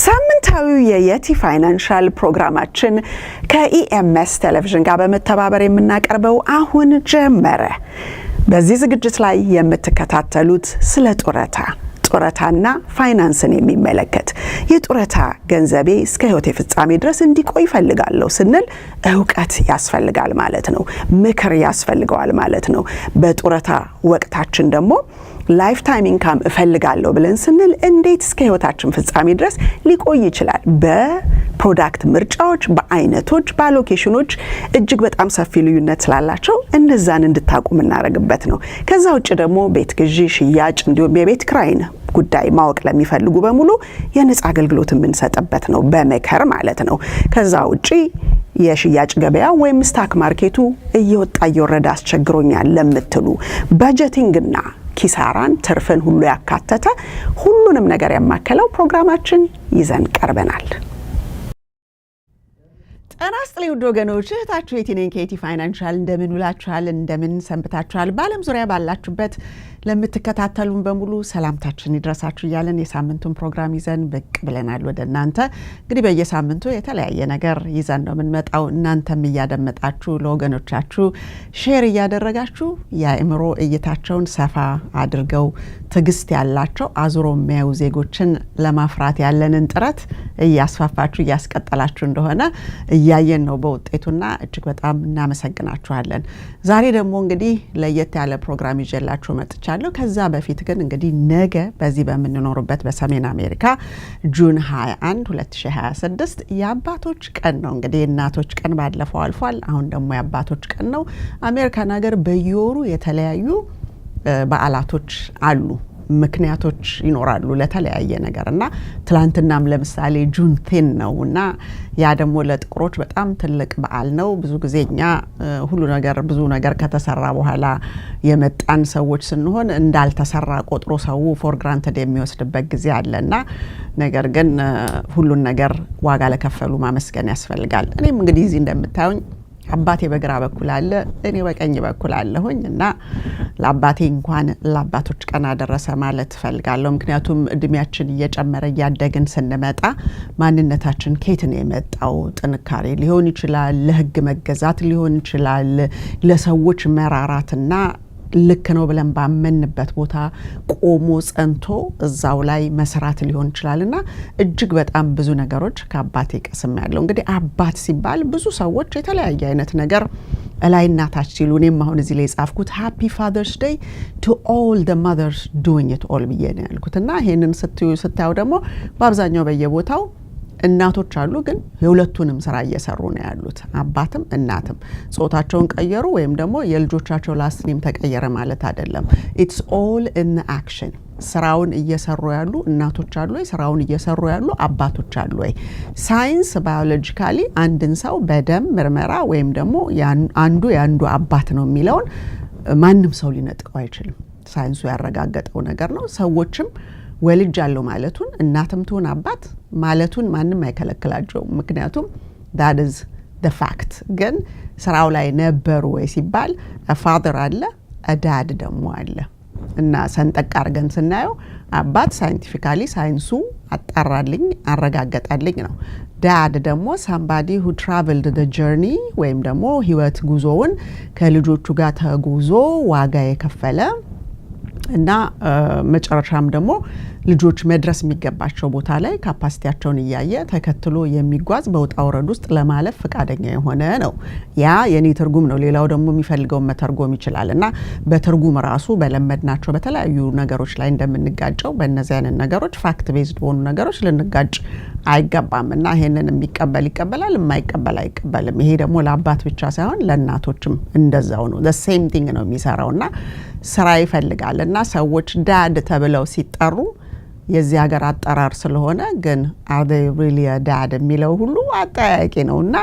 ሳምንታዊው የየቲ ፋይናንሻል ፕሮግራማችን ከኢኤምኤስ ቴሌቪዥን ጋር በመተባበር የምናቀርበው አሁን ጀመረ። በዚህ ዝግጅት ላይ የምትከታተሉት ስለ ጡረታና ፋይናንስን የሚመለከት የጡረታ ገንዘቤ እስከ ህይወቴ ፍጻሜ ድረስ እንዲቆይ ይፈልጋለሁ ስንል ዕውቀት ያስፈልጋል ማለት ነው። ምክር ያስፈልገዋል ማለት ነው። በጡረታ ወቅታችን ደግሞ ላይፍ ታይም ኢንካም እፈልጋለሁ ብለን ስንል እንዴት እስከ ህይወታችን ፍጻሜ ድረስ ሊቆይ ይችላል? በፕሮዳክት ምርጫዎች፣ በአይነቶች፣ በሎኬሽኖች እጅግ በጣም ሰፊ ልዩነት ስላላቸው እነዛን እንድታቁ እናረግበት ነው። ከዛ ውጭ ደግሞ ቤት ግዢ፣ ሽያጭ እንዲሁም የቤት ክራይን ጉዳይ ማወቅ ለሚፈልጉ በሙሉ የነጻ አገልግሎት የምንሰጥበት ነው፣ በመከር ማለት ነው። ከዛ ውጪ የሽያጭ ገበያ ወይም ስታክ ማርኬቱ እየወጣ እየወረደ አስቸግሮኛል ለምትሉ በጀቲንግና ኪሳራን ትርፍን ሁሉ ያካተተ ሁሉንም ነገር ያማከለው ፕሮግራማችን ይዘን ቀርበናል። ጤና ይስጥልኝ ውድ ወገኖች፣ እህታችሁ የቲ ነኝ ከየቲ ፋይናንሻል። እንደምን ውላችኋል? እንደምን ሰንብታችኋል? በዓለም ዙሪያ ባላችሁበት ለምትከታተሉን በሙሉ ሰላምታችን ይድረሳችሁ እያለን የሳምንቱን ፕሮግራም ይዘን ብቅ ብለናል ወደ እናንተ። እንግዲህ በየሳምንቱ የተለያየ ነገር ይዘን ነው የምንመጣው። እናንተም እያደመጣችሁ ለወገኖቻችሁ ሼር እያደረጋችሁ የአእምሮ እይታቸውን ሰፋ አድርገው ትዕግስት ያላቸው አዙሮ የሚያዩ ዜጎችን ለማፍራት ያለንን ጥረት እያስፋፋችሁ እያስቀጠላችሁ እንደሆነ እያየን ነው በውጤቱና እጅግ በጣም እናመሰግናችኋለን። ዛሬ ደግሞ እንግዲህ ለየት ያለ ፕሮግራም ይዤላችሁ መጥቻለሁ። ከዛ በፊት ግን እንግዲህ ነገ በዚህ በምንኖርበት በሰሜን አሜሪካ ጁን 21 2026 የአባቶች ቀን ነው። እንግዲህ የእናቶች ቀን ባለፈው አልፏል። አሁን ደግሞ የአባቶች ቀን ነው። አሜሪካን ሀገር በየወሩ የተለያዩ በዓላቶች አሉ፣ ምክንያቶች ይኖራሉ ለተለያየ ነገር እና ትላንትናም ለምሳሌ ጁን 10 ነውና ያ ደግሞ ለጥቁሮች በጣም ትልቅ በዓል ነው። ብዙ ጊዜኛ ብዙ ነገር ከተሰራ በኋላ የመጣን ሰዎች ስንሆን እንዳልተሰራ ቆጥሮ ሰው ፎር ግራንትድ የሚወስድበት ጊዜ አለና ነገር ግን ሁሉን ነገር ዋጋ ለከፈሉ ማመስገን ያስፈልጋል። እኔም እንግዲህ እዚህ እንደምታዩኝ አባቴ በግራ በኩል አለ፣ እኔ በቀኝ በኩል አለሁኝ እና ለአባቴ እንኳን ለአባቶች ቀን አደረሰ ማለት ፈልጋለሁ። ምክንያቱም እድሜያችን እየጨመረ እያደግን ስንመጣ ማንነታችን ከየት ነው የመጣው? ጥንካሬ ሊሆን ይችላል፣ ለህግ መገዛት ሊሆን ይችላል፣ ለሰዎች መራራትና ልክ ነው ብለን ባመንበት ቦታ ቆሞ ጸንቶ እዛው ላይ መስራት ሊሆን ይችላልና እጅግ በጣም ብዙ ነገሮች ከአባቴ ቀስም ያለው። እንግዲህ አባት ሲባል ብዙ ሰዎች የተለያየ አይነት ነገር እላይና ታች ሲሉ እኔም አሁን እዚህ ላይ ጻፍኩት ሃፒ ፋዘርስ ዴይ ቱ ኦል ዘ ማዘርስ ዱዊንግ ኢት ኦል ብዬ ነው ያልኩትና ይሄንን ስታዩ ደግሞ በአብዛኛው በየቦታው እናቶች አሉ፣ ግን የሁለቱንም ስራ እየሰሩ ነው ያሉት። አባትም እናትም ጾታቸውን ቀየሩ ወይም ደግሞ የልጆቻቸው ላስት ኔም ተቀየረ ማለት አይደለም። ኢትስ ኦል ኢን አክሽን። ስራውን እየሰሩ ያሉ እናቶች አሉ ወይ? ስራውን እየሰሩ ያሉ አባቶች አሉ ወይ? ሳይንስ ባዮሎጂካሊ አንድን ሰው በደም ምርመራ ወይም ደግሞ ያንዱ አባት ነው የሚለውን ማንም ሰው ሊነጥቀው አይችልም። ሳይንሱ ያረጋገጠው ነገር ነው። ሰዎችም ወልጅ ያለው ማለቱን እናትም ትሁን አባት ማለቱን ማንም አይከለክላቸው። ምክንያቱም that is the fact። ግን ስራው ላይ ነበሩ ወይ ሲባል ፋዘር አለ፣ ዳድ ደግሞ አለ እና ሰንጠቅ አርገን ስናየው አባት ሳይንቲፊካሊ ሳይንሱ አጣራልኝ አረጋገጠልኝ ነው። ዳድ ደግሞ somebody who traveled the journey ወይም ደግሞ ህይወት ጉዞውን ከልጆቹ ጋር ተጉዞ ዋጋ የከፈለ እና መጨረሻም ደግሞ ልጆች መድረስ የሚገባቸው ቦታ ላይ ካፓሲቲያቸውን እያየ ተከትሎ የሚጓዝ በውጣ ወረድ ውስጥ ለማለፍ ፈቃደኛ የሆነ ነው። ያ የኔ ትርጉም ነው። ሌላው ደግሞ የሚፈልገው መተርጎም ይችላል እና በትርጉም ራሱ በለመድናቸው በተለያዩ ነገሮች ላይ እንደምንጋጨው በእነዚህ አይነት ነገሮች ፋክት ቤዝድ በሆኑ ነገሮች ልንጋጭ አይገባም እና ይሄንን የሚቀበል ይቀበላል፣ የማይቀበል አይቀበልም። ይሄ ደግሞ ለአባት ብቻ ሳይሆን ለእናቶችም እንደዛው ነው። the same thing ነው የሚሰራውና ስራ ይፈልጋል እና ሰዎች ዳድ ተብለው ሲጠሩ የዚህ ሀገር አጠራር ስለሆነ ግን are they really a dad የሚለው ሁሉ አጠያቂ ነውና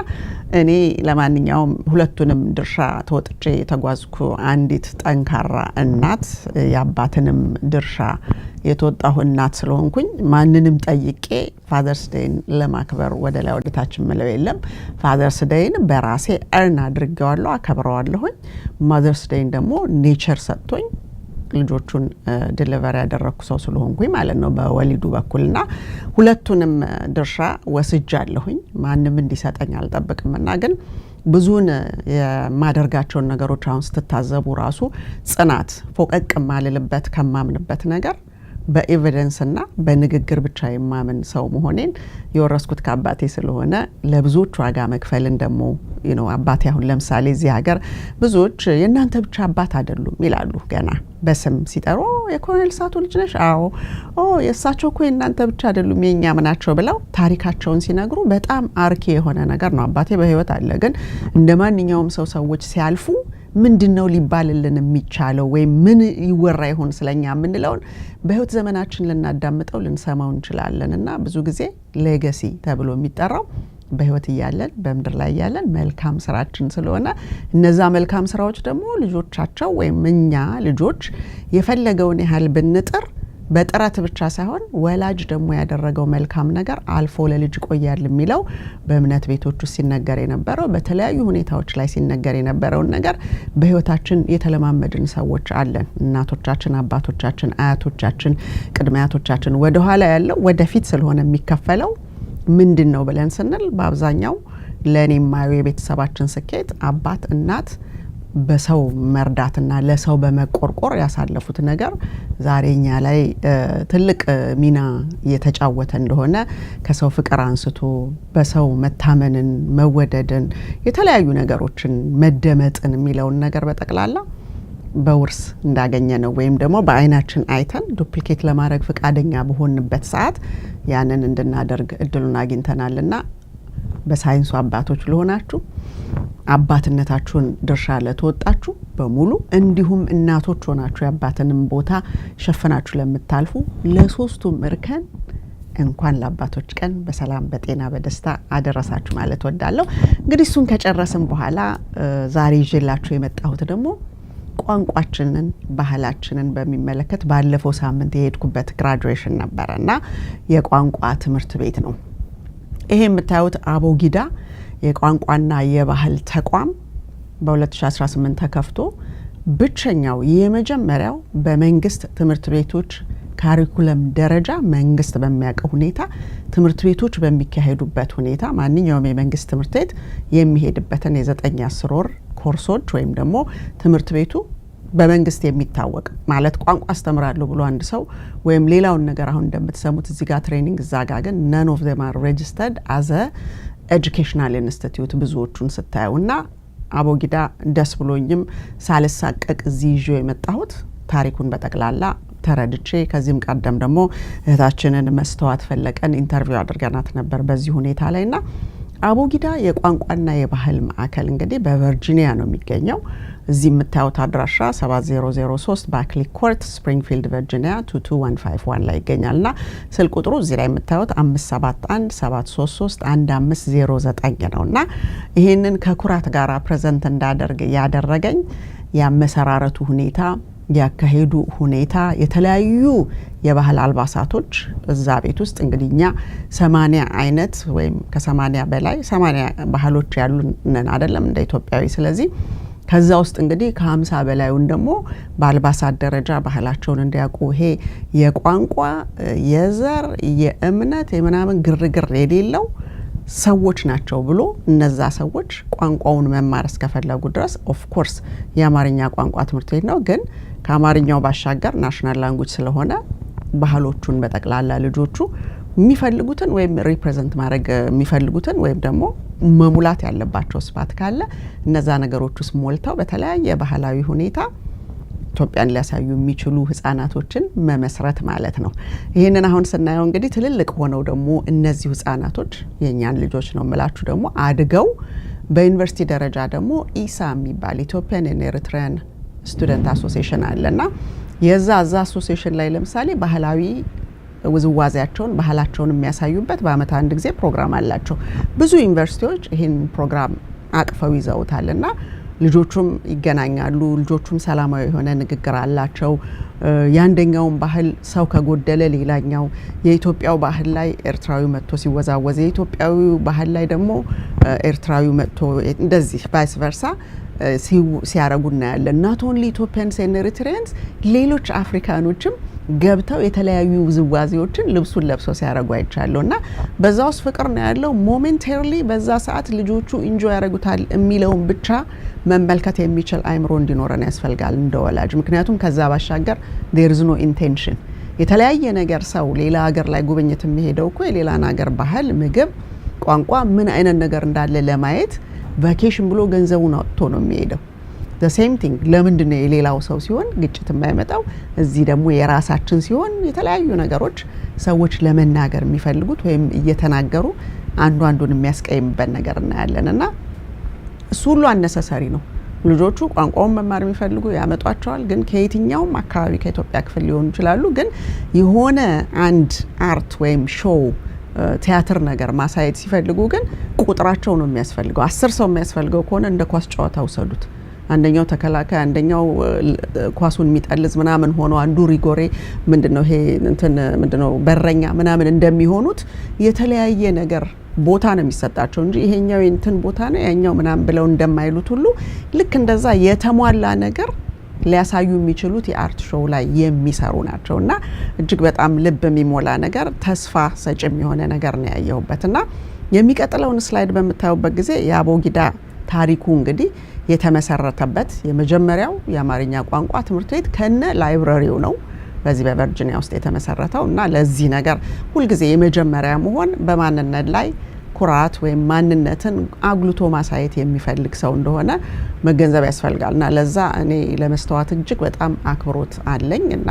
እኔ ለማንኛውም ሁለቱንም ድርሻ ተወጥቼ የተጓዝኩ አንዲት ጠንካራ እናት የአባትንም ድርሻ የተወጣሁ እናት ስለሆንኩኝ ማንንም ጠይቄ ፋዘርስ ዴይን ለማክበር ወደ ላይ ወደታችን መለው የለም። ፋዘርስ ዴይን በራሴ እርን አድርጌዋለሁ፣ አከብረዋለሁኝ። ማዘርስ ዴይን ደግሞ ኔቸር ሰጥቶኝ ልጆቹን ዲሊቨሪ ያደረኩ ሰው ስለሆንኩኝ ማለት ነው በወሊዱ በኩልና ሁለቱንም ድርሻ ወስጃለሁኝ ማንንም እንዲሰጠኝ አልጠብቅምና ግን ብዙን የማደርጋቸውን ነገሮች አሁን ስትታዘቡ ራሱ ጽናት ፎቀቅ ማልልበት ከማምንበት ነገር በኤቪደንስና በንግግር ብቻ የማምን ሰው መሆኔን የወረስኩት ከአባቴ ስለሆነ ለብዙዎች ዋጋ መክፈልን ደግሞ አባቴ አሁን ለምሳሌ እዚህ ሀገር ብዙዎች የእናንተ ብቻ አባት አይደሉም ይላሉ ገና በስም ሲጠሩ የኮሎኔል ሳቱ ልጅ ነሽ አዎ የእሳቸው እኮ የእናንተ ብቻ አይደሉም የኛም ናቸው ብለው ታሪካቸውን ሲነግሩ በጣም አርኪ የሆነ ነገር ነው አባቴ በህይወት አለ ግን እንደማንኛውም ሰዎች ሲያልፉ ምንድነው ሊባልልን የሚቻለው ወይ ምን ይወራ ይሆን ስለኛ ምንለው በህይወት ዘመናችን ልናዳምጠው ልንሰማው እንችላለንና ብዙ ጊዜ ሌጋሲ ተብሎ የሚጠራው በህይወት ይያለን በመድር ላይ ያለን መልካም ስራችን ስለሆነ እነዛ መልካም ስራዎች ደግሞ ልጆቻቸው ወይ እኛ ልጆች የፈለገውን ያህል ብንጥር በጥራት ብቻ ሳይሆን ወላጅ ደግሞ ያደረገው መልካም ነገር አልፎ ለልጅ ቆያል የሚለው በእምነት ቤቶች ውስጥ ሲነገር የነበረው በተለያዩ ሁኔታዎች ላይ ሲነገር የነበረው ነገር በህይወታችን የተለማመድን ሰዎች አለን እናቶቻችን አባቶቻችን አያቶቻችን ቅድመ አያቶቻችን ወደ ኋላ ያለው ወደፊት ስለሆነ የሚከፈለው ምንድነው ብለን ስንል በአብዛኛው ለኔ ማየው የቤተሰባችን ስኬት አባት እናት በሰው መርዳትና ለሰው በመቆርቆር ያሳለፉት ነገር ዛሬኛ ላይ ትልቅ ሚና የተጫወተ እንደሆነ ከሰው ፍቅር አንስቶ በሰው መታመንን መወደድን የተለያዩ ነገሮችን መደመጥን የሚለውን ነገር በጠቅላላ በውርስ እንዳገኘ ነው ወይም ደግሞ በአይናችን አይተን ዱፕሊኬት ለማድረግ ፍቃደኛ በሆንበት ሰዓት ያንን እንድናደርግ እድሉን አግኝተናልና በሳይንሱ አባቶች ለሆናችሁ አባትነታችሁን ድርሻ ለተወጣችሁ በሙሉ እንዲሁም እናቶች ሆናችሁ ያባተንም ቦታ ሸፈናችሁ ለምታልፉ ለሶስቱም እርከን እንኳን ለአባቶች ቀን በሰላም በጤና በደስታ አደረሳችሁ ማለት ወዳለሁ እንግዲህ እሱን ከጨረስን በኋላ ዛሬ ይዤላችሁ የመጣሁት ደግሞ ቋንቋችንን ባህላችንን በሚመለከት ባለፈው ሳምንት የሄድኩበት ግራጁዌሽን ነበርና የቋንቋ ትምህርት ቤት ነው ይሄ የምታዩት አቦጊዳ የቋንቋና የባህል ተቋም በ2018 ተከፍቶ ብቸኛው የመጀመሪያው በመንግስት ትምህርት ቤቶች ካሪኩለም ደረጃ መንግስት በሚያቀው ሁኔታ ትምህርት ቤቶች በሚካሄዱበት ሁኔታ ማንኛውም የመንግስት ትምህርት ቤት የሚሄድበትን የ9-10 ወር ኮርሶች ወይም ደግሞ ትምህርት ቤቱ በመንግስት የሚታወቅ ማለት ቋንቋ አስተምራለሁ ብሎ አንድ ሰው ወይም ሌላውን ነገር አሁን እንደምትሰሙት እዚህ ጋር ትሬኒንግ ዛጋ ግን none of them are registered as a educational institute ብዙዎቹን ስታዩና አቦጊዳ ደስ ብሎኝም ሳልሳቀቅ እዚህ ይዤ የመጣሁት ታሪኩን በጠቅላላ ተረድቼ ከዚህም ቀደም ደግሞ እህታችንን መስተዋት ፈለቀን ኢንተርቪው አድርገናት ነበር በዚህ ሁኔታ ላይና አቦጊዳ የቋንቋና የባህል ማዕከል እንግዲህ በቨርጂኒያ ነው የሚገኘው እዚህ የምታዩት አድራሻ 7003 ባክሊ ኮርት ስፕሪንግፊልድ ቨርጂኒያ 22151 ላይ ይገኛልና ስልክ ቁጥሩ እዚህ ላይ የምታዩት 571-733-1509 ነውና ይሄንን ከኩራት ጋር ፕሬዘንት እንዳደርግ ያደረገኝ ያመሰራረቱ ሁኔታ ያካሄዱ ሁኔታ የተለያዩ የባህል አልባሳቶች እዛ ቤት ውስጥ እንግዲህኛ 80 አይነት ወይም ከ80 በላይ 80 ባህሎች ያሉን አይደለም እንደ ኢትዮጵያዊ ስለዚህ ከዛ ውስጥ እንግዲህ ከ50 በላይውን ደግሞ በአልባሳት ደረጃ ባህላቸውን እንዲያውቁ ይሄ የቋንቋ የዘር የእምነት የምናምን ግርግር የሌለው ሰዎች ናቸው ብሎ እነዛ ሰዎች ቋንቋውን መማር እስከፈለጉ ድረስ ኦፍ ኮርስ የአማርኛ ቋንቋ ትምህርት ቤት ነው ግን ከአማርኛው ባሻገር ናሽናል ላንጉዌጅ ስለሆነ ባህሎቹን በጠቅላላ ልጆቹ የሚፈልጉትን ወይም ሪፕሬዘንት ማድረግ የሚፈልጉትን ወይም ደግሞ መሙላት ያለባቸው ስፋት ካለ እነዛ ነገሮች ውስጥ ሞልተው በተለያየ ባህላዊ ሁኔታ ኢትዮጵያን ሊያሳዩ የሚችሉ ህፃናቶችን መመስረት ማለት ነው ይሄንን አሁን ስናየው እንግዲህ ትልልቅ ሆነው ደግሞ እነዚህ ህፃናቶች የኛን ልጆች ነው መላችሁ ደግሞ አድገው በዩኒቨርሲቲ ደረጃ ደግሞ ኢሳ የሚባል ኢትዮጵያን and Eritrean Student Association አለና የዛ አሶሲዬሽን ላይ ለምሳሌ ባህላዊ ውዝዋዜያቸውን ባህላቸውን የሚያሳዩበት በአመት አንድ ጊዜ ፕሮግራም አላቸው ብዙ ዩኒቨርሲቲዎች ይሄን ፕሮግራም አቅፈው ይዘውታልና ልጆቹም ይገናኛሉ ልጆቹም ሰላማዊ የሆነ ንግግር አላቸው ያንደኛውን ባህል ሰው ከጎደለ ሌላኛው የኢትዮጵያው ባህል ላይ ኤርትራዊው መጥቶ ሲወዛወዝ የኢትዮጵያው ባህል ላይ ደግሞ ኤርትራዊው መጥቶ እንደዚህ ቫይስ ቨርሳ ሲያረጉና ያለ not only Ethiopians and Eritreans ሌሎች አፍሪካኖችም ገብተው የተለያዩ ውዝዋዜዎችን ልብሱን ለብሰው ሲያረጉ አይቻለውና በዛውስ ፍቅር ነው ያለው ሞሜንታሪሊ በዛ ሰዓት ልጆቹ ኢንጆይ ያረጉታል የሚለውን ብቻ መመልከት የሚችል አይምሮ እንዲኖረን ያስፈልጋል እንደወላጅ ምክንያቱም ከዛ ባሻገር there is no intention የተለያየ ነገር ሰው ሌላ ሀገር ላይ ጉብኝት የሚሄደው እኮ የሌላን ሀገር ባህል ምግብ ቋንቋ ምን አይነት ነገር እንዳለ ለማየት ቫኬሽን ብሎ ገንዘቡን አውጥቶ ነው የሚሄደው the same thing ለምንድነው የሌላው ሰው ሲሆን ግጭት የማይመጣው እዚህ ደግሞ የራሳችን ሲሆን የተለያዩ ነገሮች ሰዎች ለመናገር የሚፈልጉት ወይም እየተናገሩ አንዱን የሚያስቀይምበት ነገር እናያለንና እሱ ሁሉ አነሳሳሪ ነው ልጆቹ ቋንቋውን መማር የሚፈልጉ ያመጧቸዋል ግን ከየትኛውም አካባቢ ከኢትዮጵያ ክፍል ሊሆኑ ይችላሉ ግን የሆነ አንድ አርት ወይም ሾው ቲያትር ነገር ማሳየት ሲፈልጉ ግን ቁጥራቸው ነው የሚያስፈልገው 10 ሰው የሚያስፈልገው ከሆነ እንደ ኳስ ጨዋታ ወሰዱት አንደኛው ተከላካይ አንደኛው ኳሱን የሚጠልዝ ምናምን ሆኖ አንዱ ሪጎሬ ምንድነው ይሄ እንትን ምንድነው በረኛ ምናምን እንደሚሆኑት የተለያየ ነገር ቦታ ነው የሚሰጣቸው እንጂ ይሄኛው እንትን ቦታ ነው ያኛው ምናምን ብለው እንደማይሉት ሁሉ ልክ እንደዛ የተሟላ ነገር ሊያሳዩ የሚችሉት የአርት ሾው ላይ የሚሰሩ ናቸውና እጅግ በጣም ልብ የሚሞላ ነገር ተስፋ ሰጭም የሆነ ነገር ነው ያየሁበትና የሚቀጥለውን ስላይድ በመታየውበት ጊዜ የአቦጊዳ ታሪኩ እንግዲህ የተመሰረተበት የመጀመሪያው የአማርኛ ቋንቋ ትምህርት ቤት ከነ ላይብረሪው ነው በዚህ በቨርጂኒያ ውስጥ የተመሰረተው እና ለዚህ ነገር ሁሉ ጊዜ የመጀመሪያ መሆን በማንነት ላይ ኩራት ወይ ማንነትን አግሉቶ ማሳየት የሚፈልግ ሰው እንደሆነ መገንዘብ ያስፈልጋልና ለዛ እኔ ለመስተዋት እጅግ በጣም አክብሮት አለኝ እና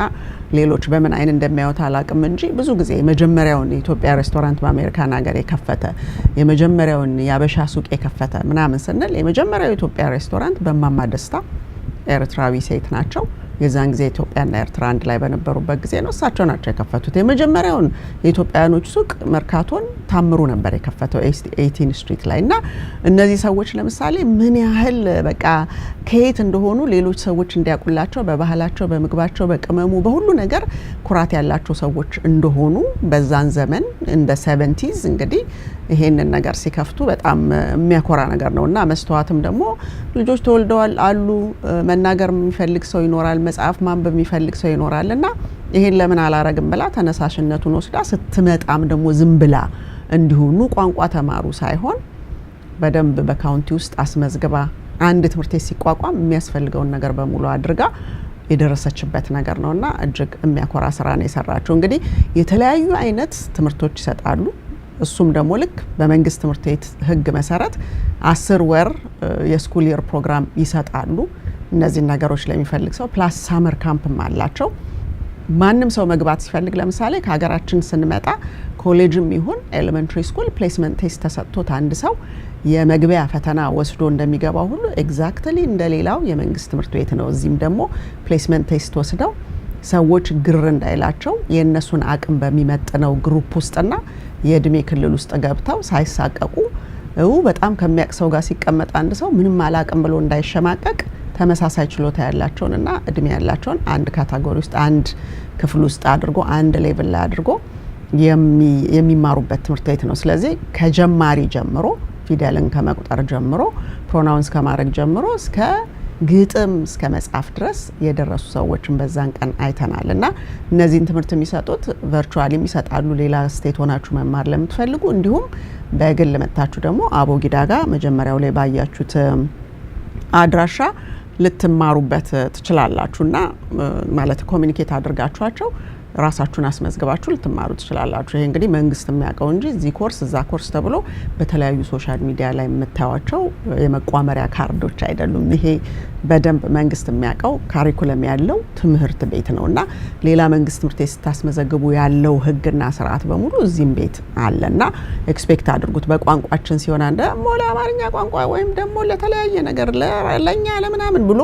ሌሎች በምን አይን እንደሚያዩት አላቅም እንጂ ብዙ ጊዜ የመጀመሪያውን የኢትዮጵያ ሬስቶራንት በአሜሪካን ሀገር የከፈተ የመጀመሪያውን ያበሻ ሱቅ የከፈተ ምናምን ስንል የመጀመሪያው የኢትዮጵያ ሬስቶራንት በማማ ደስታ ኤርትራዊ ሴት ናቸው የዛን ጊዜ ኢትዮጵያና ኤርትራ አንድ ላይ በነበሩበት ጊዜ ነው እሳቸው ናቸው የከፈቱት የመጀመሪያውን የኢትዮጵያኖች ሱቅ መርካቶን ታምሩ ነበር የከፈተው 18 ስትሪት ላይና እነዚህ ሰዎች ለምሳሌ ምን ያህል በቃ ከየት እንደሆኑ ሌሎች ሰዎች እንዲያቁላቸው በባህላቸው በምግባቸው በቅመሙ በሁሉ ነገር ኩራት ያላቸው ሰዎች እንደሆኑ በዛን ዘመን እንደ 70s እንግዲህ ይሄንን ነገር ሲከፍቱ በጣም የሚያኮራ ነገር ነውና መስተዋትም ደግሞ ልጆች ተወልደዋል አሉ መናገር የሚፈልግ ሰው ይኖራል መጽሐፍ ማንበብ የሚፈልግ ሰው ይኖራልና ይሄን ለምን አላረግም ብላ ተነሳሽነቱን ወስዳ ስትመጣም ደግሞ ዝም ብላ እንዲሁኑ ቋንቋ ተማሩ ሳይሆን በደንብ በካውንቲ ውስጥ አስመዝግባ አንድ ትምህርት ቤት ሲቋቋም የሚያስፈልገውን ነገር በሙሉ አድርጋ የደረሰችበት ነገር ነውና እጅግ የሚያኮራ ስራ ነው የሰራቸው እንግዲህ የተለያዩ አይነት ትምህርቶች ይሰጣሉ እሱም ደግሞ ልክ በመንግስት ትምህርት ቤት ህግ መሰረት 10 ወር የስኩል ይር ፕሮግራም ይሰጣሉ እነዚህ ነገሮች ለሚፈልግ ሰው ፕላስ ሳመር ካምፕም አላቸው ማንንም ሰው መግባት ሲፈልግ ለምሳሌ ከሀገራችን ስንመጣ ኮሌጅም ይሁን ኤሌመንተሪ ስኩል ፕሌስመንት ቴስት ተሰጥቶት አንድ ሰው የመግቢያ ፈተና ወስዶ እንደሚገባው ሁሉ ኤግዛክትሊ እንደሌላው የመንግስት ትምህርት ቤት ነው እዚህም ደግሞ ፕሌስመንት ቴስት ወስደው ሰዎች ግር እንዳይላቸው የነሱን አቅም በሚመጥነው ግሩፕ ውስጥና የእድሜ ክልል ውስጥ ገብተው ሳይሳቀቁ በጣም ከሚያቅሰው ጋር ሲቀመጥ አንድ ሰው ምንም አላቅም ብሎ እንዳይሸማቀቅ ተመሳሳይ ችሎታ ያላቸውንና እድሜ ያላቸውን አንድ ካታጎሪ ውስጥ አንድ ክፍል ውስጥ አድርጎ አንድ ሌቭል ላይ አድርጎ የሚማሩበት ትምህርት ቤት ነው ስለዚህ ከጀማሪ ጀምሮ ፊደልን ከመቁጠር ጀምሮ ፕሮናውንስ ከማድረግ ጀምሮ እስከ ግጥም እስከ መጻፍ ድረስ የደረሱ ሰዎችን በዛን ቀን አይተናልና እነዚህን ትምህርት የሚሰጡት ቨርቹዋሊ የሚሰጣሉ ሌላ ስቴት ሆናችሁ መማር ለምትፈልጉ እንዲሁም በግል መጣችሁ ደግሞ አቦጊዳ ጋር መጀመሪያው ላይ ባያችሁት አድራሻ ልትማሩበት ትችላላችሁና ማለት ኮሙኒኬት አድርጋችኋቸው ራሳችሁን አስመዝግባችሁ ልትማሩ ትችላላችሁ ይሄ እንግዲህ መንግስት የሚያቀው እንጂ እዚህ ኮርስ እዛ ኮርስ ተብሎ በተለያዩ ሶሻል ሚዲያ ላይ የምታዩቸው የመቋመሪያ ካርዶች አይደሉም ይሄ በደንብ መንግስት የሚያቀው ካሪኩለም ያለው ትምህርት ቤት ነውና ሌላ መንግስት ትምህርት ቤት ስታስመዘግቡ ያለው ህግና ስርዓት በሙሉ እዚህም ቤት አለና ኤክስፔክት አድርጉት በቋንቋችን ሲሆን አንደ ሞላ አማርኛ ቋንቋ ወይም ደግሞ ለተለያየ ነገር ለኛ ለምናምን ብሎ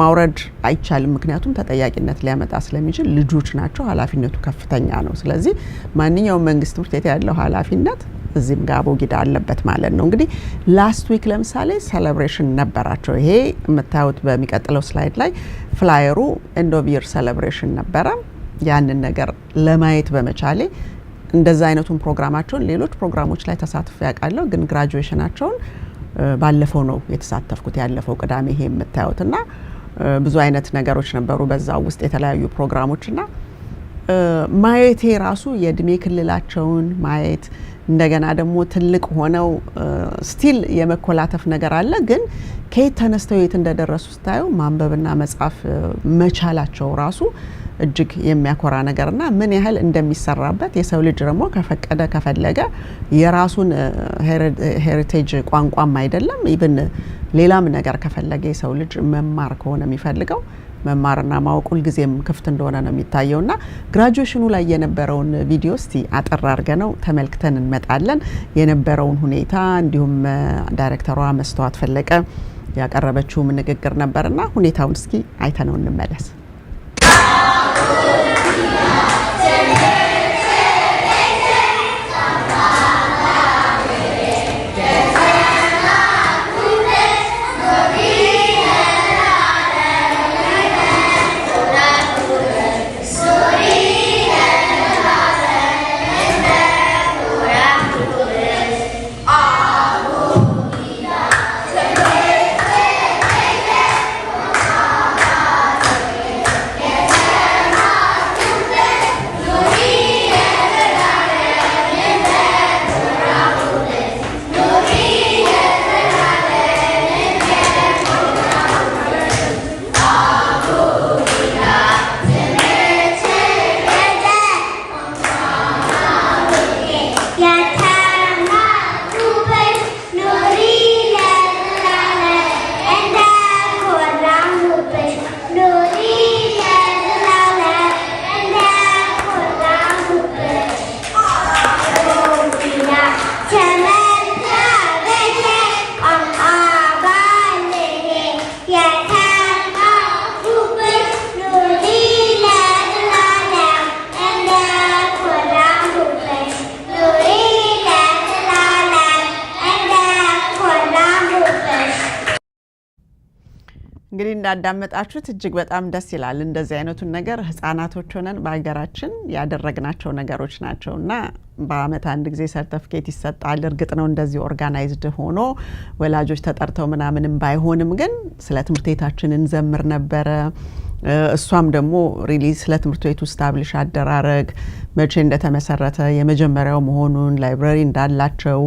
ማውረድ አይቻልም ምክንያቱም ተጠያቂነት ሊያመጣ ስለሚችል ልጆች ናቸው ኃላፊነቱ ከፍተኛ ነው ስለዚህ ማንኛውም መንግስት ትምህርት ቤት ያለው ኃላፊነት እዚህም ጋር አቦጊዳ አለበት ማለት ነው። እንግዲህ ላስት ዊክ ለምሳሌ ሴሌብሬሽን ነበራቸው። ይሄ የምታዩት በሚቀጥለው ስላይድ ላይ ፍላየሩ ኤንድ ኦፍ ይር ሴሌብሬሽን ነበረ። ያንን ነገር ለማየት በመቻሌ እንደዛ አይነቱን ፕሮግራማቸውን ሌሎች ፕሮግራሞች ላይ ተሳትፎ ያውቃለሁ፣ ግን ግራጁዌሽናቸውን ባለፈው ነው የተሳተፍኩት፣ ያለፈው ቅዳሜ። ይሄ የምታዩትና ብዙ አይነት ነገሮች ነበሩ በዛው ውስጥ የተለያዩ ፕሮግራሞችና ማየቴ ራሱ የእድሜ ክልላቸውን ማየት እንደገና ደግሞ ትልቅ ሆነው ስቲል የመኮላተፍ ነገር አለ፣ ግን ከየት ተነስተው የት እንደደረሱ ስታዩ ማንበብና መጻፍ መቻላቸው ራሱ እጅግ የሚያኮራ ነገርና ምን ያህል እንደሚሰራበት የሰው ልጅ ደግሞ ከፈቀደ ከፈለገ የራሱን ሄሪቴጅ ቋንቋም አይደለም ኢቭን ሌላም ነገር ከፈለገ የሰው ልጅ መማር ከሆነ የሚፈልገው መማርና ማወቅ ሁልጊዜም ክፍት እንደሆነ ነው የሚታየውና ግራጁዌሽኑ ላይ የነበረውን ቪዲዮ እስቲ አጠር አድርገነው ተመልክተን እንመጣለን። የነበረውን ሁኔታ እንዲሁም ዳይሬክተሯ መስተዋት ፈለቀ ያቀረበችው ንግግር ነበርና ሁኔታውን እስኪ አይተነው እንመለስ። እንግዲህ እንዳዳመጣችሁት እጅግ በጣም ደስ ይላል። እንደዚህ አይነቱን ነገር ህፃናቶች ሆነን በአገራችን ያደረግናቸው ነገሮች ናቸውና በአመት አንድ ጊዜ ሰርቲፊኬት ይሰጣል። እርግጥ ነው እንደዚህ ኦርጋናይዝድ ሆኖ ወላጆች ተጠርተው ምናምንም ባይሆንም ግን ስለ ትምህርት ቤታችን እንዘምር ነበረ። እሷም ደግሞ ሪሊ ስለ ትምህርት ቤቱ ስታብሊሽ አደራረግ መቼ እንደተመሰረተ የመጀመሪያው መሆኑን ላይብራሪ እንዳላቸው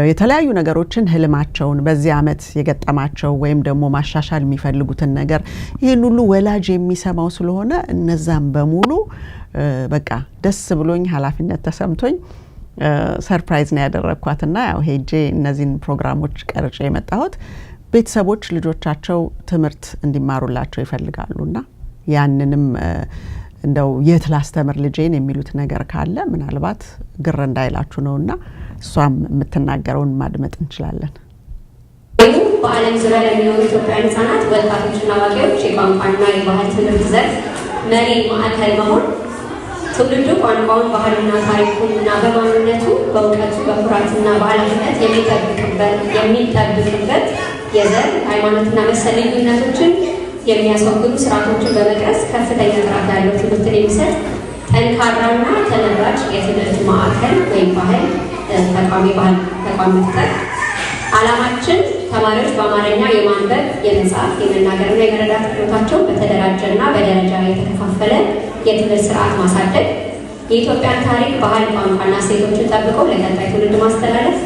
የተለያዩ ነገሮችን ህልማቸውን በዚህ አመት የገጠማቸው ወይም ደግሞ ማሻሻል የሚፈልጉትን ነገር ይሄን ሁሉ ወላጅ የሚሰማው ስለሆነ እነዛም በሙሉ በቃ ደስ ብሎኝ ኃላፊነት ተሰምቶኝ ሰርፕራይዝ ነው ያደረኳትና ያው ሄጄ እነዚህን ፕሮግራሞች ቀርጬ የመጣሁት ቤተሰቦች ልጆቻቸው ትምህርት እንዲማሩላቸው ይፈልጋሉና ያንንም እንደው የት ላስተምር ልጄን የሚሉት ነገር ካለ ምናልባት ግር እንዳይላችሁ ነውና እሷም የምትናገረውን ማድመጥ እንችላለን። በዓለም ዙሪያ ለሚኖሩ ኢትዮጵያውያን ህጻናት፣ ወጣቶችና አዋቂዎች የቋንቋና የባህል ትምህርት ዘርፍ መሪ ማዕከል መሆን ትውልዱ ቋንቋውን ባህልና ታሪኩንና በማንነቱ በእውቀቱ በኩራትና በኃላፊነት የሚጠብቅበት የዘር ሃይማኖትና መሰል ልዩነቶችን የሚያስወግዱ ስርዓቶችን በመቅረጽ ከፍተኛ ጥራት ያለው ትምህርትን የሚሰጥ ጠንካራና ተመራጭ የትምህርት ማዕከል ወይም ባህል ተቋም መፍጠር። ዓላማችን ተማሪዎች በአማርኛ የማንበብ፣ የመጻፍ፣ የመናገርና የመረዳት ክህሎታቸውን በተደራጀና በደረጃ የተከፋፈለ የትምህርት ስርዓት ማሳደግ፣ የኢትዮጵያን ታሪክ፣ ባህል፣ ቋንቋና እሴቶችን ጠብቀው ለቀጣይ ትውልድ ማስተላለፍ፣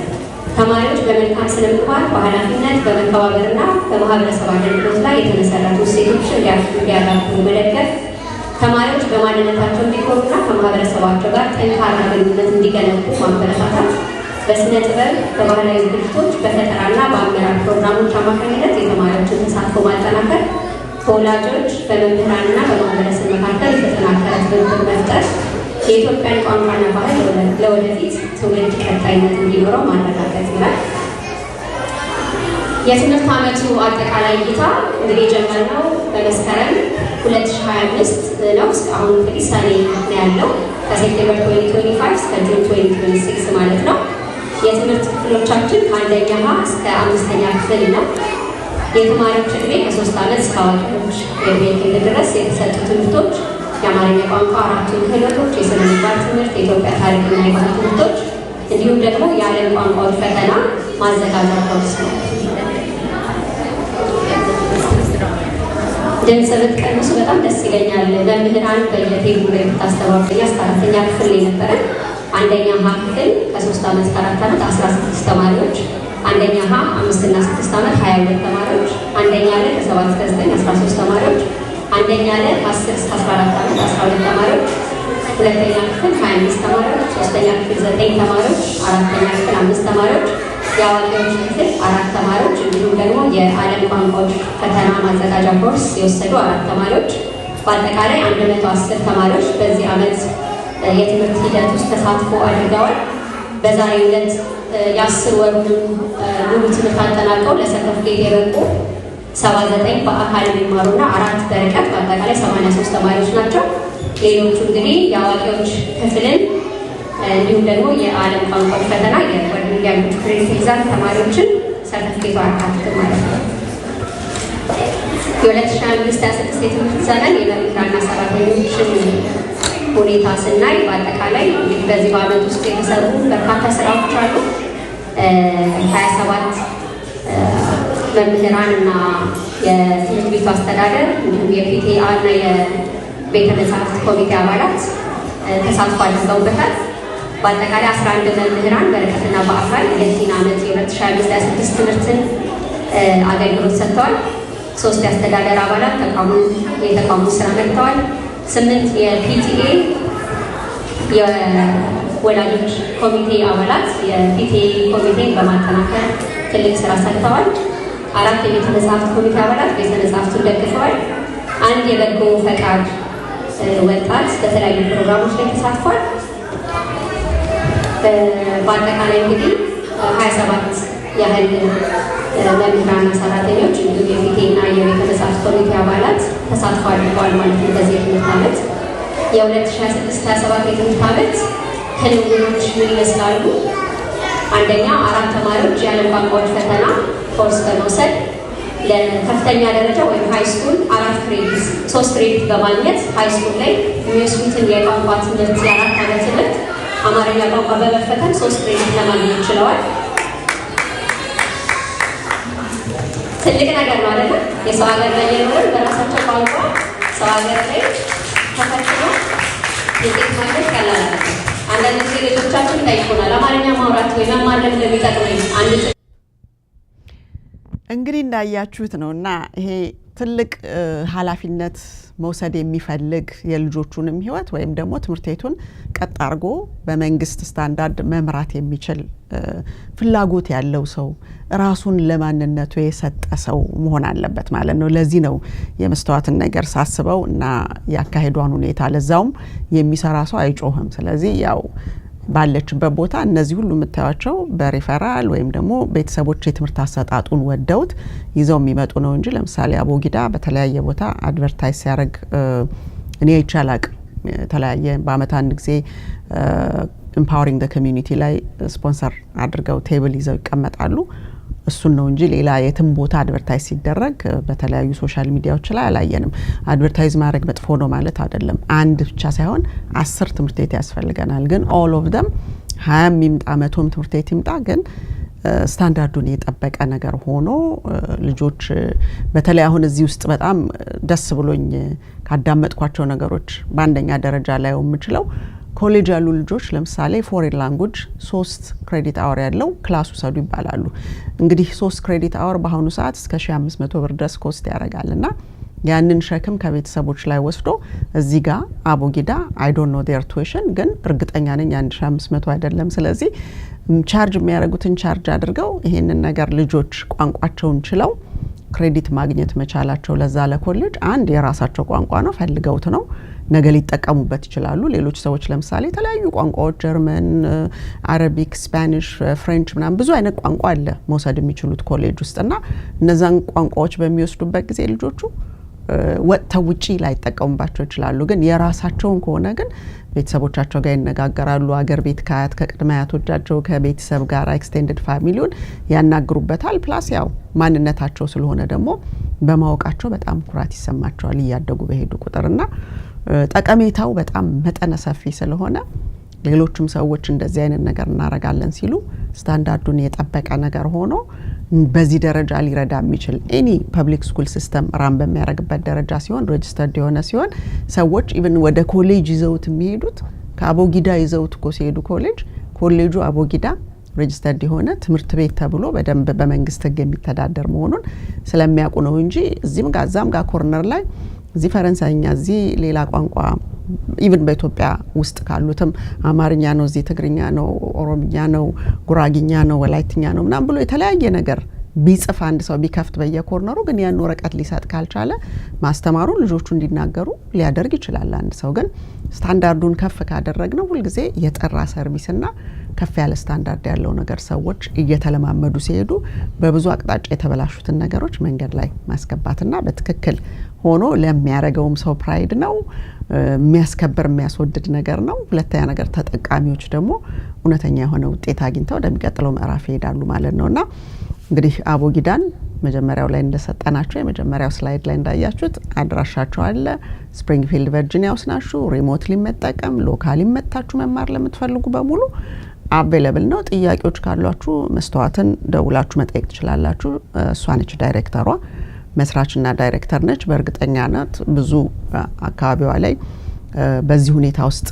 ተማሪዎች በመልካም ስነ ምግባር፣ በኃላፊነት፣ በመከባበርና በማህበረሰብ አገልግሎት ላይ የተመሰረቱ እሴቶችን እንዲያዳብሩ መደገፍ፣ ተማሪዎች በማንነታቸው እንዲኮሩና ከማህበረሰባቸው ጋር ጠንካራ ግንኙነት እንዲገነቡ ማበረታታት፣ በስነ ጥበብ፣ በባህላዊ ዝግጅቶች፣ በፈጠራና በአመራር ፕሮግራሞች አማካኝነት የተማሪዎችን ተሳትፎ ማጠናከር፣ በወላጆች በመምህራንና በማህበረሰብ መካከል የተጠናከረ ትብብር መፍጠር፣ የኢትዮጵያን ቋንቋና ባህል ለወደፊት ትውልድ ቀጣይነት እንዲኖረው ማረጋገጥ ይላል። የትምህርት ዓመቱ አጠቃላይ እይታ እንግዲህ የጀመርነው በመስከረም 2025 ነው። እስካሁን እንግዲህ ሰኔ ነው ያለው ከሴፕቴምበር 2025 እስከ ጁን 2026 ማለት ነው። የትምህርት ክፍሎቻችን ከአንደኛ እስከ አምስተኛ ክፍል ነው። የተማሪዎች ዕድሜ ከ3 ዓመት እስከ አዋቂዎች የዕድሜ ክልል ድረስ የተሰጡ ትምህርቶች የአማርኛ ቋንቋ 4ቱን ክህሎቶች፣ የሥነ ምግባር ትምህርት፣ የኢትዮጵያ ታሪክና የባህል ትምህርቶች እንዲሁም ደግሞ የዓለም ቋንቋዎች ፈተና ማዘጋጃ ኮርስ ነው። ድምፅ ብትቀንሱ በጣም ደስ ይለኛል። መምህራን በየቴብሉ ላይ ብታስተባብሩኝ። እስከ 4ኛ ክፍል የነበረ አንደኛ ክፍል ከ3 ዓመት እስከ 4 ዓመት 16 ተማሪዎች፣ አንደኛ 5 እና 6 ዓመት 22 ተማሪዎች፣ አንደኛ ከ7 እስከ 9 13 ተማሪዎች፣ አንደኛ ከ10 እስከ 14 ዓመት 12 ተማሪዎች፣ ሁለተኛ ክፍል 25 ተማሪዎች፣ ሶስተኛ ክፍል 9 ተማሪዎች፣ አራተኛ ክፍል 5 ተማሪዎች፣ የአዋቂዎች ክፍል 4 ተማሪዎች እንዲሁም ደግሞ የዓለም ቋንቋዎች ፈተና ማዘጋጃ ኮርስ የወሰዱ 4 ተማሪዎች በአጠቃላይ 110 ተማሪዎች በዚህ ዓመት የትምህርት ሂደት ውስጥ ተሳትፎ አድርገዋል። በዛሬው ዕለት የ10 ወሩንም ሙሉ ትምህርት አጠናቀው ለሰርተፍኬት የበቁ 79 በአካል የሚማሩና 4 በርቀት በአጠቃላይ 83 ተማሪዎች ናቸው። ሌሎቹ እንግዲህ የአዋቂዎች ክፍልን እንዲሁም ደግሞ የዓለም ቋንቋዎች ፈተና የወርድ ላንጉዌጅ ክሬዲት ኤግዛም ተማሪዎችን ሰርተፍኬቱ አካትተው ማለት ነው። የ2025/26 የትምህርት ዘመን የመምህራንና ሰራተኞችን ሁኔታ ስናይ በአጠቃላይ እንግዲህ በዚህ በዓመት ውስጥ የተሰሩ በርካታ ስራዎች አሉ። 27 መምህራን እና የትምህርት ቤቱ አስተዳደር እንዲሁም የፒቲኤ እና የቤተ መጻሕፍት ኮሚቴ አባላት ተሳትፎ አድርገውበታል። በአጠቃላይ 11 መምህራን በርቀትና በአካል የዚህን ዓመት የ2025/26 ትምህርትን አገልግሎት ሰጥተዋል። 3 የአስተዳደር አባላት የተቋሙን ስራ መርተዋል። 8 የፒቲኤ የወላጆች ኮሚቴ አባላት የፒቲኤ ኮሚቴን በማጠናከር ትልቅ ስራ ሰርተዋል። 4 የቤተ መጻሕፍት ኮሚቴ አባላት ቤተ መጻሕፍቱን ደግፈዋል። 1 የበጎ ፈቃድ ወጣት በተለያዩ ፕሮግራሞች ላይ ተሳትፏል። በአጠቃላይ እንግዲህ 27 ያህል መምህራንና ሰራተኞች እንዲሁም የፒቲኤ እና የቤተ መጻሕፍት ኮሚቴ አባላት ተሳትፎ አድርገዋል ማለት ነው። በዚህ የትምህርት ዓመት የ2026/27 የትምህርት ዓመት ክንውኖች ምን ይመስላሉ? አንደኛ 4 ተማሪዎች የዓለም ቋንቋዎች ፈተና ኮርስ በመውሰድ ለከፍተኛ ደረጃ ወይም ሃይስኩል 4 ክሬዲት 3 ክሬዲት በማግኘት ሃይስኩል ላይ የሚወስዱትን የቋንቋ ትምህርት የ4 ዓመት ትምህርት አማርኛ ቋንቋ በመፈተን 3 ክሬዲት ለማግኘት ችለዋል። ትልቅ ነገር ነው አይደለ? የሰው ሀገር ላይ የኖረን በራሳቸው ቋንቋ ሰው ሀገር ላይ ተፈትኖ ውጤት ማግኘት ቀላል አይደለም። አንዳንድ ጊዜ ልጆቻችን ይጠይቁናል አማርኛ ማውራት ወይ መማር እንደሚጠቅመኝ አንድ እንግዲህ እንዳያችሁት ነው እና ይሄ ትልቅ ኃላፊነት መውሰድ የሚፈልግ የልጆቹንም ህይወት ወይም ደግሞ ትምህርት ቤቱን ቀጥ አድርጎ በመንግስት ስታንዳርድ መምራት የሚችል ፍላጎት ያለው ሰው ራሱን ለማንነቱ የሰጠ ሰው መሆን አለበት ማለት ነው። ለዚህ ነው የመስተዋትን ነገር ሳስበው እና ያካሄዷን ሁኔታ ለዛውም የሚሰራ ሰው አይጮህም። ስለዚህ ያው ባለችበት ቦታ እነዚህ ሁሉ የምታዩቸው በሪፈራል ወይም ደግሞ ቤተሰቦች የትምህርት አሰጣጡን ወደውት ይዘው የሚመጡ ነው እንጂ ለምሳሌ አቦጊዳ በተለያየ ቦታ አድቨርታይዝ ሲያደርግ እኔ አይቻላቅ ተለያየ በአመት አንድ ጊዜ ኢምፓወሪንግ ዘ ኮሚኒቲ ላይ ስፖንሰር አድርገው ቴብል ይዘው ይቀመጣሉ። እሱን ነው እንጂ ሌላ የትም ቦታ አድቨርታይዝ ሲደረግ በተለያዩ ሶሻል ሚዲያዎች ላይ አላየንም። አድቨርታይዝ ማድረግ መጥፎ ነው ማለት አይደለም። አንድ ብቻ ሳይሆን 10 ትምህርት ቤት ያስፈልገናል። ግን ኦል ኦፍ ደም 20 ይምጣ 100 ትምህርት ቤት ይምጣ ግን ስታንዳርዱን የጠበቀ ነገር ሆኖ ልጆች በተለይ አሁን እዚህ ውስጥ በጣም ደስ ብሎኝ ካዳመጥኳቸው ነገሮች በአንደኛ ደረጃ ላይ የምችለው ኮሌጅ ያሉ ልጆች ለምሳሌ ፎሬን ላንጉዌጅ 3 ክሬዲት አወር ያለው ክላስ ውሰዱ ይባላሉ። እንግዲህ 3 ክሬዲት አወር በአሁኑ ሰዓት እስከ 1500 ብር ድረስ ኮስት ያደርጋልና ያንን ሸክም ከቤተሰቦች ላይ ወስዶ እዚህ ጋር አቦጊዳ አይ ዶንት ኖ ዴር ቱዊሽን ግን እርግጠኛ ነኝ 1500 አይደለም። ስለዚህ ቻርጅ የሚያደርጉትን ቻርጅ አድርገው ይሄንን ነገር ልጆች ቋንቋቸውን ችለው ክሬዲት ማግኘት መቻላቸው ለዛ ለኮሌጅ አንድ የራሳቸው ቋንቋ ነው ፈልገውት ነው ነገ ሊጠቀሙበት ይችላሉ። ሌሎች ሰዎች ለምሳሌ የተለያዩ ቋንቋዎች ጀርመን፣ አረቢክ፣ ስፓኒሽ፣ ፍሬንች ምናምን ብዙ አይነት ቋንቋ አለ መውሰድ የሚችሉት ኮሌጅ ውስጥና እነዛን ቋንቋዎች በሚወስዱበት ጊዜ ልጆቹ ወጥተው ውጪ ላይ ተጠቀሙባቸው ይችላሉ ግን የራሳቸውን ከሆነ ግን ቤተሰቦቻቸው ጋር ይነጋገራሉ አገር ቤት ካያት ከቅድማያቶቻቸው ከቤተሰብ ጋር ኤክስቴንድድ ፋሚሊውን ያናግሩበታል ፕላስ ያው ማንነታቸው ስለሆነ ደግሞ በማወቃቸው በጣም ኩራት ይሰማቸዋል እያደጉ በሄዱ ቁጥርና ጠቀሜታው በጣም መጠነ ሰፊ ስለሆነ ሌሎችም ሰዎች እንደዚህ አይነት ነገር እናረጋለን ሲሉ ስታንዳርዱን የጠበቀ ነገር ሆኖ በዚህ ደረጃ ሊረዳ የሚችል ኤኒ ፐብሊክ ስኩል ሲስተም ራን በሚያደርግበት ደረጃ ሲሆን ሬጂስተርድ የሆነ ሲሆን ሰዎች ኢቭን ወደ ኮሌጅ ይዘውት የሚሄዱት ከአቦጊዳ ይዘውት ሲሄዱ ኮሌጁ አቦጊዳ ሬጂስተርድ የሆነ ትምህርት ቤት ተብሎ በደንብ በመንግስት ህግ የሚተዳደር መሆኑን ስለሚያውቁ ነው እንጂ እዚህም ጋር እዛም ጋር ኮርነር ላይ እዚህ ፈረንሳይኛ እዚህ ሌላ ቋንቋ ኢቭን በኢትዮጵያ ውስጥ ካሉትም አማርኛ ነው እዚህ ትግርኛ ነው ኦሮምኛ ነው ጉራጊኛ ነው ወላይትኛ ነው ምናም ብሎ የተለያየ ነገር ቢጽፍ አንድ ሰው ቢከፍት በየኮርነሩ ግን ያን ወረቀት ሊሰጥ ካልቻለ ማስተማሩ ልጆቹ እንዲናገሩ ሊያደርግ ይችላል አንድ ሰው ግን ስታንዳርዱን ከፍ ካደረግነው ሁሉ ጊዜ የጠራ ሰርቪስና ከፍ ያለ ስታንዳርድ ያለው ነገር ሰዎች እየተለማመዱ ሲሄዱ በብዙ አቅጣጫ የተበላሹትን ነገሮች መንገድ ላይ ማስገባትና በትክክል ሆኖ ለሚያረጋውም ሰው ፕራይድ ነው የሚያስከብር የሚያስወድድ ነገር ነው ሁለተኛ ነገር ተጠቃሚዎች ደግሞ እውነተኛ የሆነ ውጤት አግኝተው ወደሚቀጥለው ምዕራፍ ይሄዳሉ ማለት ነውና እንግዲህ አቦጊዳን መጀመሪያው ላይ እንደሰጠናችሁ የመጀመሪያው ስላይድ ላይ እንዳያችሁት አድራሻቸው አለ ስፕሪንግፊልድ ቨርጂኒያ ውስጥ ናችሁ ሪሞትሊ መጠቀም ሎካሊ መታችሁ መማር ለምትፈልጉ በሙሉ አቬሌብል ነው ጥያቄዎች ካሏችሁ መስተዋትን ደውላችሁ መጠየቅ ትችላላችሁ እሷ ነች ዳይሬክተሯ መስራችና ዳይሬክተር ነች በእርግጠኛነት ብዙ አካባቢዋ ላይ በዚህ ሁኔታ ውስጥ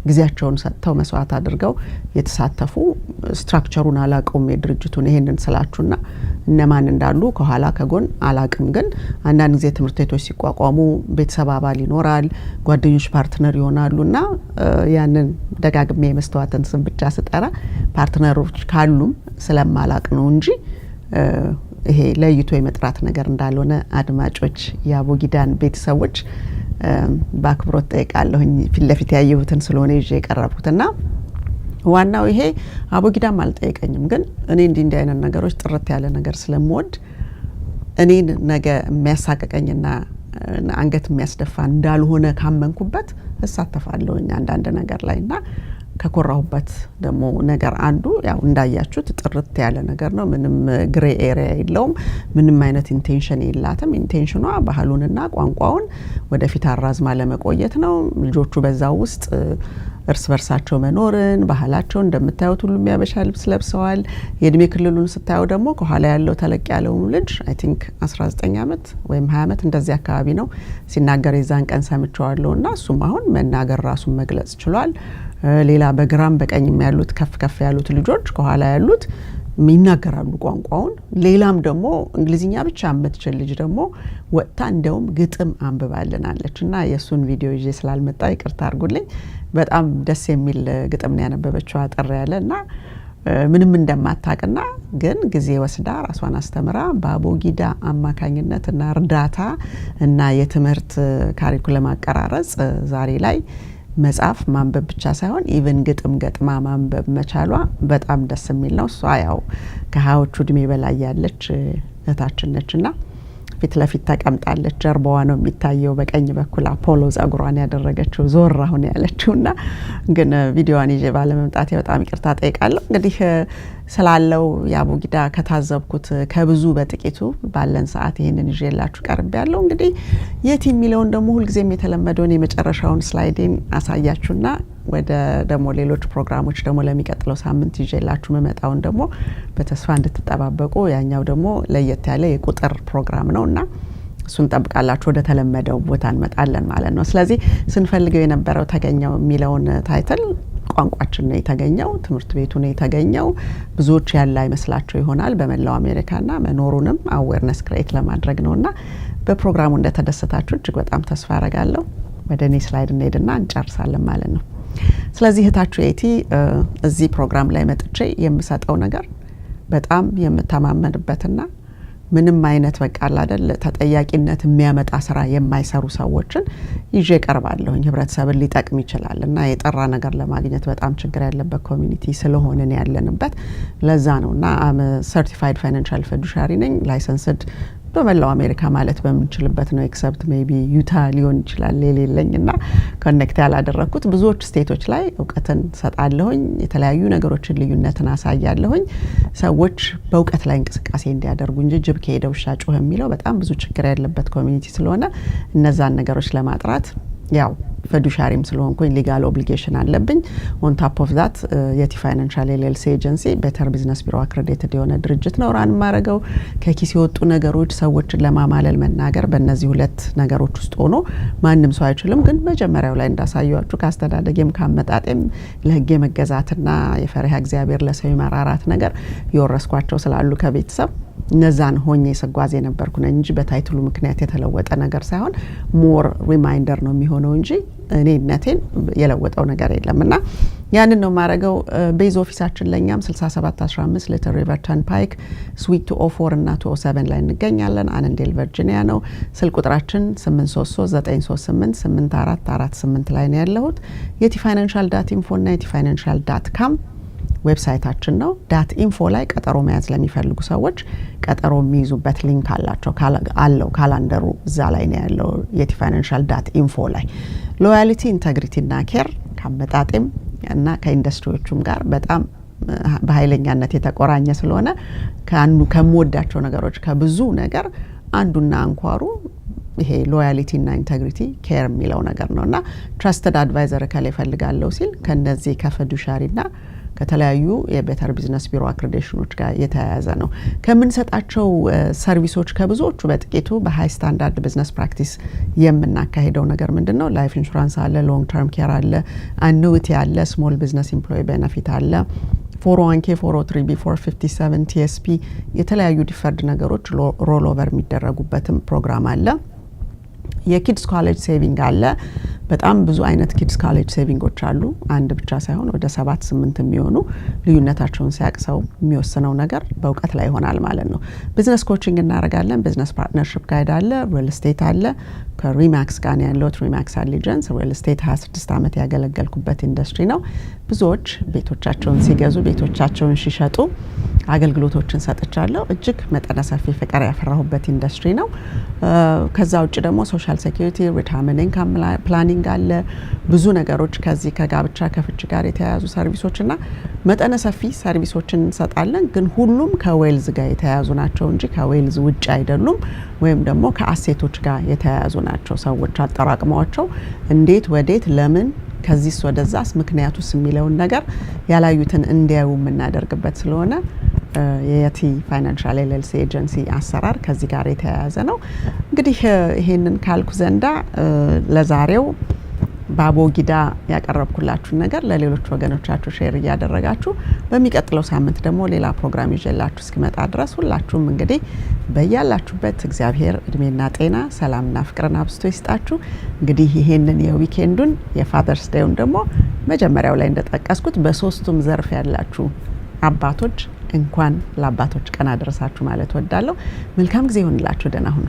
ጊዜያቸውን ሰጥተው መስዋዕት አድርገው የተሳተፉ ስትራክቸሩን አላቀውም የድርጅቱን ይሄንን ስላችሁና እነማን እንዳሉ ከኋላ ከጎን አላቅም ግን አንዳንድ ጊዜ ትምህርት ቤቶች ሲቋቋሙ ቤተሰብ አባል ይኖራል ጓደኞች ፓርትነር ይሆናሉና ያንን ደጋግሜ መስዋዕትን ስም ብቻ ስጠራ ፓርትነሮች ካሉም ስለማላቅ ነው እንጂ ይሄ ለይቶ የመጥራት ነገር እንዳልሆነ አድማጮች ያቦጊዳን ቤተሰቦች ባክብሮት ጠይቃለሁኝ ፊትለፊት ያየሁትን ስለሆነ ይዤ የቀረብኩትና ዋናው ይሄ አቦጊዳም አልጠይቀኝም ግን እኔ እንዲህ አይነት ነገሮች ጥርት ያለ ነገር ስለምወድ እኔን ነገ የሚያሳቀቀኝና አንገት የሚያስደፋ እንዳልሆነ ካመንኩበት እሳተፋለሁኝ አንዳንድ ነገር ላይና ከኮራሁበት ደግሞ ነገር አንዱ ያው እንዳያችሁት ጥርት ያለ ነገር ነው ምንም ግሬ ኤሪያ የለውም ምንም አይነት ኢንቴንሽን የላትም ኢንቴንሽኗ ባህሉንና ቋንቋውን ወደፊት አራዝማ ለመቆየት ነው ልጆቹ በዛው ውስጥ እርስ በርሳቸው መኖርን ባህላቸው እንደምታዩት ሁሉም ያበሻ ልብስ ለብሰዋል የእድሜ ክልሉን ስታዩ ደግሞ ከኋላ ያለው ተለቅ ያለው ልጅ አይ ቲንክ 19 አመት ወይም 20 አመት እንደዚህ አካባቢ ነው ሲናገር የዛን ቀን ሰምቻለሁና እሱም አሁን መናገር ራሱን መግለጽ ችሏል ሌላ በግራም በቀኝም ያሉት ከፍ ያሉት ልጆች ከኋላ ያሉት ይናገራሉ ቋንቋውን ሌላም ደግሞ እንግሊዝኛ ብቻ የምትችል ልጅ ደግሞ ወጣ እንደውም ግጥም አንብባልናለችና የሱን ቪዲዮ ይዤ ስላልመጣ ይቅርታ አድርጉልኝ በጣም ደስ የሚል ግጥም ነው ያነበበችው አጠር ያለና ምንም እንደማታቀና ግን ጊዜ ወስዳ ራሷን አስተምራ በአቦጊዳ አማካኝነትና እርዳታ እና የትምህርት ካሪኩለም አቀራረጽ ዛሬ ላይ መጽሐፍ ማንበብ ብቻ ሳይሆን ኢቭን ግጥም ገጥማ ማንበብ መቻሏ በጣም ደስ የሚል ነው እሷ ያው ከሃዎቹ እድሜ በላይ ያለች እህታችን ነችና ፊት ለፊት ተቀምጣለች ጀርባዋ ነው የሚታየው በቀኝ በኩል አፖሎ ጸጉሯን ያደረገችው ዞር አሁን ያለችውና ግን ቪዲዮዋን ይዤ ባለመምጣቴ በጣም ይቅርታ ጠይቃለሁ እንግዲህ ስላለው ያቦጊዳ ከታዘብኩት ከብዙ በጥቂቱ ባለን ሰዓት ይሄንን ይዤላችሁ ቀርብ ያለው እንግዲህ የት የሚለውን ደግሞ ሁሉ ጊዜም የተለመደውን የመጨረሻውን ስላይድን አሳያችሁና ወደ ደግሞ ሌሎች ፕሮግራሞች ደግሞ ለሚቀጥለው ሳምንት ይዤላችሁ መመጣውን ደግሞ በተስፋ እንድትጠባበቁ ያኛው ደግሞ ለየት ያለ የቁጥር ፕሮግራም ነውና እሱን ጠብቃላችሁ ወደ ተለመደው ቦታ እንመጣለን ማለት ነው ስለዚህ ስንፈልገው የነበረው ተገኘው የሚለውን ታይትል ቋንቋችን ነው የተገኘው ትምህርት ቤቱ ነው የተገኘው ብዙዎች ያለ አይመስላችሁ ይሆናል በመላው አሜሪካና መኖሩንም አዌርነስ ክሬት ለማድረግ ነውና በፕሮግራሙ እንደተደሰታችሁ እጅግ በጣም ተስፋ አረጋለሁ ወደ ኔ ስላይድ እንሄድና እንጨርሳለን ማለት ነው ስለዚህ እህታችሁ ኤቲ እዚህ ፕሮግራም ላይ መጥቼ የምሰጠው ነገር በጣም የምተማመንበትና ምንም አይነት በቃል አይደል ተጠያቂነት የሚያመጣ ስራ የማይሰሩ ሰዎችን ይዤ ቀርባለሁኝ ህብረተሰብን ሊጠቅም ይችላልና የጠራ ነገር ለማግኘት በጣም ችግር ያለበት ኮሚኒቲ ስለሆነ ነው ያለንበት ለዛ ነውና ሰርቲፋይድ ፋይናንሻል ፊዱሻሪ ነኝ ላይሰንስድ በመላው አሜሪካ ማለት በምንችልበት ነው ኤክሰፕት ሜቢ ዩታ ሊሆን ይችላል የሌለኝና ኮኔክት ያላደረኩት ብዙዎች ስቴቶች ላይ እውቀትን ሰጣለሁኝ የተለያዩ ነገሮችን ልዩነትን አሳያለሁኝ ሰዎች በእውቀት ላይ እንቅስቃሴ እንዲያደርጉ እንጂ ጅብ ከሄደ ውሻ ጮኸ የሚለው በጣም ብዙ ችግር ያለበት ኮሚኒቲ ስለሆነ እነዛን ነገሮች ለማጥራት ያው ፊዱሻሪም ስለሆንኩኝ ሊጋል ኦብሊጌሽን አለብኝ ኦን ታፕ ኦፍ ዛት የቲ ፋይናንሻል ኤልኤልሲ ኤጀንሲ ቤተር ቢዝነስ ቢሮ አክሬዲትድ የሆነ ድርጅት ነው ራን ማረገው ከኪስ የወጡ ነገሮች ሰዎችን ለማማለል መናገር በእነዚህ ሁለት ነገሮች ውስጥ ሆኖ ማንም ሰው አይችልም ግን መጀመሪያው ላይ እንዳሳያችሁ ካስተዳደገም ካመጣጤም ለህግ መገዛትና የፈሪሃ እግዚአብሔር ለሰው መራራት ነገር ይወረስኳቸው ስላሉ ከቤተሰብ ነዛን ሆኜ ሰጓዝ የነበርኩ ነኝ እንጂ በታይትሉ ምክንያት የተለወጠ ነገር ሳይሆን ሞር ሪማይንደር ነው የሚሆነው እንጂ እኔነቴን የለወጠው ነገር የለምና ያንን ነው ማረገው ቤዝ ኦፊሳችን ለኛም 6715 ሊትል ሪቨር ተርንፓይክ ስዊት 204 እና 207 ላይ እንገኛለን አነንዴል ቨርጂኒያ ነው ስልክ ቁጥራችን 8339388448 ላይ ነው ያለሁት የቲ ፋይናንሻል ዳት ኢንፎ እና የቲ ፋይናንሻል ዳት ካም ዌብሳይታችን ነው .info ላይ ቀጠሮ መያዝ ለሚፈልጉ ሰዎች ቀጠሮ የሚይዙበት ሊንክ አላቸው አለው ካላንደሩ እዛ ላይ ነው ያለው የቲ ፋይናንሻል .info ላይ ሎያሊቲ ኢንቴግሪቲ እና ኬር ከመጣጤም እና ከኢንዱስትሪዎቹም ጋር በጣም በኃይለኛነት የተቆራኘ ስለሆነ ከመወዳቸው ነገሮች ከብዙ ነገር አንዱና አንኳሩ ይሄ ሎያሊቲ እና ኢንቴግሪቲ ኬር የሚለው ነገር ነውና ትራስትድ አድቫይዘር ካለ ይፈልጋለው ሲል ከነዚህ ከፊዱሻሪና ከተለያዩ የቤተር ቢዝነስ ቢሮ አክሬዲቴሽኖች ጋር የተያያዘ ነው ከመንሰጣቸው ሰርቪሶች ከብዙዎቹ በጥቂቱ በሃይ ስታንዳርድ ቢዝነስ ፕራክቲስ የምናካሄደው ነገር ምንድነው ላይፍ ኢንሹራንስ አለ ሎንግ ተርም ኬር አለ አኑዊቲ አለ ስሞል ቢዝነስ ኤምፕሎይ ቤኔፊት አለ 401k 403b 457 TSP የተለያዩ ዲፈርድ ነገሮች ሮል ኦቨር የሚደረጉበትም ፕሮግራም አለ የኪድስ ኮሌጅ ሴቪንግ አለ በጣም ብዙ አይነት ኪድስ ኮሌጅ ሴቪንጎች አሉ አንድ ብቻ ሳይሆን ወደ 7-8 የሚሆኑ ልዩነታቸውን ሲያቅሰው የሚወስነው ነገር በእውቀት ላይ ይሆናል ማለት ነው ቢዝነስ ኮቺንግ እናረጋለን ቢዝነስ ፓርትነርሺፕ ጋይድ አለ ሪል ስቴት አለ ከሪማክስ ጋር ያለው ሪማክስ አሊጀንስ ሪል ስቴት 26 አመት ያገለገልኩበት ኢንዱስትሪ ነው ብዙዎች ቤቶቻቸውን ሲገዙ ቤቶቻቸውን ሲሸጡ አገልግሎቶችን ሰጥቻለሁ እጅግ መጠነ ሰፊ ፍቅር ያፈራሁበት ኢንዱስትሪ ነው ከዛ ውጭ ደግሞ ሶሻል ሴኩሪቲ ሪታየርመንት ኢንካም ፕላኒንግ አለ ብዙ ነገሮች ከዚህ ከጋብቻ ከፍቺ ጋር የተያያዙ ሰርቪሶችና መጠነ ሰፊ ሰርቪሶችን እንሰጣለን ግን ሁሉም ከዌልዝ ጋር የተያያዙ ናቸው እንጂ ከዌልዝ ውጭ አይደሉም ወይም ደግሞ ከአሴቶች ጋር የተያያዙ ናቸው ሰዎች አጠራቅመዋቸው እንዴት ወዴት ለምን ከዚህስ ወደዛስ ምክንያቱስ የሚለውን ነገር ያላዩትን እንዲያዩ የምናደርግበት ስለሆነ የቲ ፋይናንሻል ኤልኤልሲ ኤጀንሲ አሰራር ከዚህ ጋር የተያያዘ ነው እንግዲህ ይሄንን ካልኩ ዘንዳ ለዛሬው ባቦጊዳ ያቀረብኩላችሁ ነገር ለሌሎች ወገኖቻችሁ ሼር ያደረጋችሁ በሚቀጥለው ሳምንት ደግሞ ሌላ ፕሮግራም ይዤላችሁ እስኪመጣ ድረስ ሁላችሁም እንግዲህ በያላችሁበት እግዚአብሔር እድሜና ጤና ሰላምና ፍቅርን አብስቶ ይስጣችሁ እንግዲህ ይሄንን የዊኬንዱን የፋዘርስ ዴይን ደግሞ መጀመሪያው ላይ እንደተጠቀስኩት በሶስቱም ዘርፍ ያላችሁ አባቶች እንኳን ለአባቶች ቀን አደረሳችሁ ማለት ወዳለሁ መልካም ጊዜ ይሁንላችሁ ደህና ሁኑ